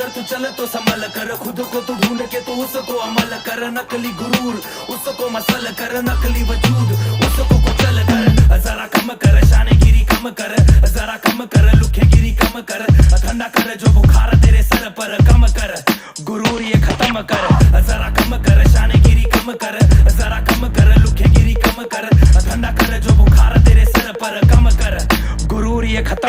अगर तू चले तो संभल कर, खुद को तू ढूंढ के तो उसको अमल कर। नकली गुरूर उसको मसल कर, नकली वजूद उसको कुचल कर। जरा कम कर शानगिरी कम कर, जरा कम कर लुखेगिरी कम कर। ठंडा कर जो बुखार तेरे सर पर, कम कर गुरूर ये खत्म कर। जरा कम कर शानगिरी कम कर, जरा कम कर लुखेगिरी कम कर। ठंडा कर जो बुखार तेरे सर पर, कम कर गुरूर ये खत्म